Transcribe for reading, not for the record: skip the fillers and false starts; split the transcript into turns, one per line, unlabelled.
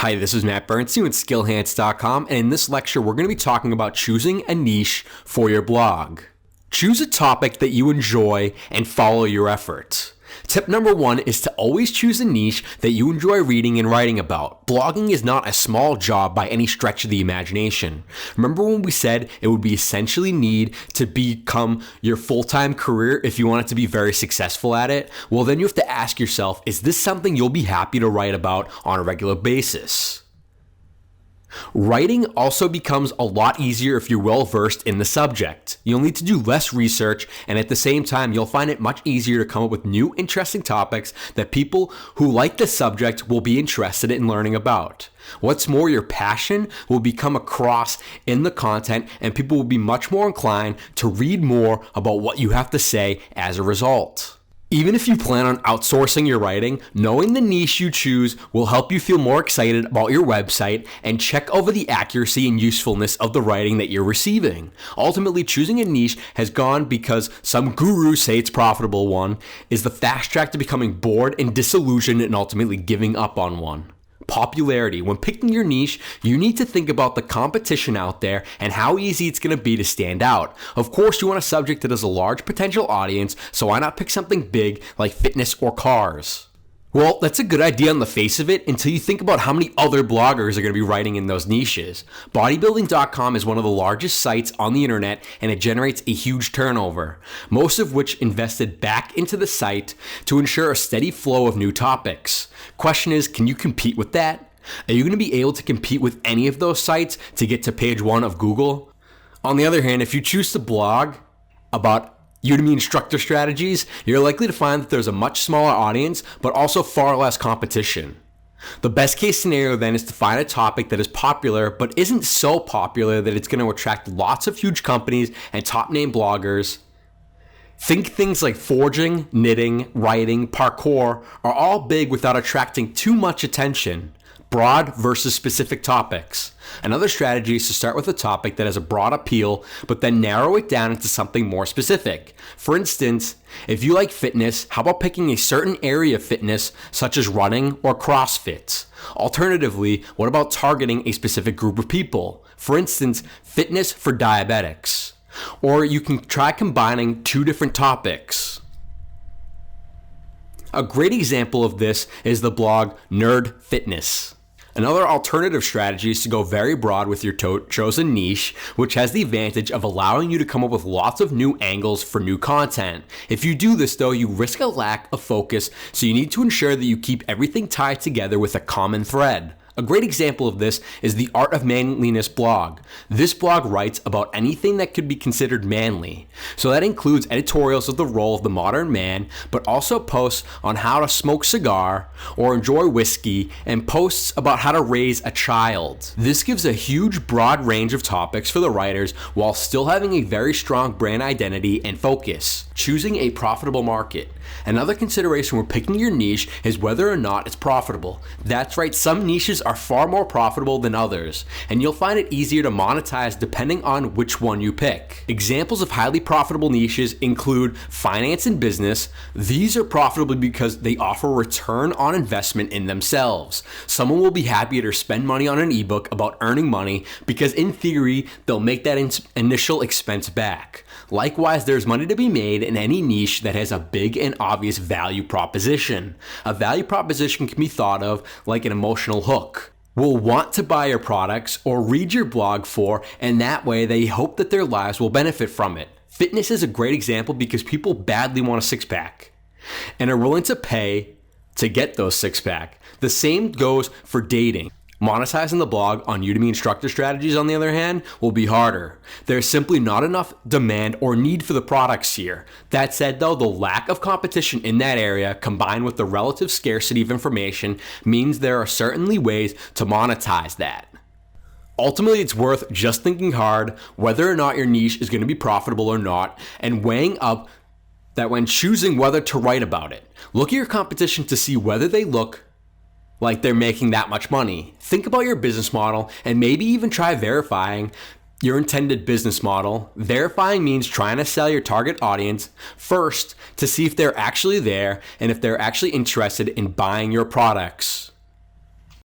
Hi, this is Matt Bernstein with Skillhance.com, and in this lecture, we're going to be talking about choosing a niche for your blog. Choose a topic that you enjoy and follow your effort. Tip number 1 is to always choose a niche that you enjoy reading and writing about. Blogging is not a small job by any stretch of the imagination. Remember when we said it would be essentially need to become your full-time career if you want it to be very successful at it? Well, then you have to ask yourself, is this something you'll be happy to write about on a regular basis? Writing also becomes a lot easier if you're well versed in the subject. You'll need to do less research, and at the same time, you'll find it much easier to come up with new interesting topics that people who like the subject will be interested in learning about. What's more, your passion will become across in the content, and people will be much more inclined to read more about what you have to say as a result. Even if you plan on outsourcing your writing, knowing the niche you choose will help you feel more excited about your website and check over the accuracy and usefulness of the writing that you're receiving. Ultimately, choosing a niche has gone because some gurus say it's profitable one, is the fast track to becoming bored and disillusioned and ultimately giving up on one. Popularity. When picking your niche, you need to think about the competition out there and how easy it's going to be to stand out. Of course, you want a subject that has a large potential audience, so why not pick something big like fitness or cars? Well, that's a good idea on the face of it until you think about how many other bloggers are going to be writing in those niches. Bodybuilding.com is one of the largest sites on the internet, and it generates a huge turnover, most of which invested back into the site to ensure a steady flow of new topics. Question is, can you compete with that? Are you going to be able to compete with any of those sites to get to page 1 of Google? On the other hand, if you choose to blog about Udemy instructor strategies, you're likely to find that there's a much smaller audience, but also far less competition. The best case scenario then is to find a topic that is popular, but isn't so popular that it's going to attract lots of huge companies and top name bloggers. Think things like forging, knitting, writing, parkour are all big without attracting too much attention. Broad versus specific topics. Another strategy is to start with a topic that has a broad appeal, but then narrow it down into something more specific. For instance, if you like fitness, how about picking a certain area of fitness, such as running or CrossFit? Alternatively, what about targeting a specific group of people? For instance, fitness for diabetics. Or you can try combining 2 different topics. A great example of this is the blog Nerd Fitness. Another alternative strategy is to go very broad with your chosen niche, which has the advantage of allowing you to come up with lots of new angles for new content. If you do this though, you risk a lack of focus, so you need to ensure that you keep everything tied together with a common thread. A great example of this is the Art of Manliness blog. This blog writes about anything that could be considered manly. So that includes editorials of the role of the modern man, but also posts on how to smoke cigar or enjoy whiskey, and posts about how to raise a child. This gives a huge broad range of topics for the writers while still having a very strong brand identity and focus. Choosing a profitable market. Another consideration when picking your niche is whether or not it's profitable. That's right, some niches are far more profitable than others, and you'll find it easier to monetize depending on which one you pick. Examples of highly profitable niches include finance and business. These are profitable because they offer return on investment in themselves. Someone will be happy to spend money on an ebook about earning money because in theory, they'll make that initial expense back. Likewise, there's money to be made in any niche that has a big and obvious value proposition. A value proposition can be thought of like an emotional hook. Will want to buy your products or read your blog for, and that way they hope that their lives will benefit from it. Fitness is a great example because people badly want a six-pack and are willing to pay to get those six-pack. The same goes for dating. Monetizing the blog on Udemy instructor strategies, on the other hand, will be harder. There's simply not enough demand or need for the products here. That said though, the lack of competition in that area combined with the relative scarcity of information means there are certainly ways to monetize that. Ultimately, it's worth just thinking hard whether or not your niche is going to be profitable or not, and weighing up that when choosing whether to write about it. Look at your competition to see whether they look like they're making that much money. Think about your business model and maybe even try verifying your intended business model. Verifying means trying to sell your target audience first to see if they're actually there and if they're actually interested in buying your products.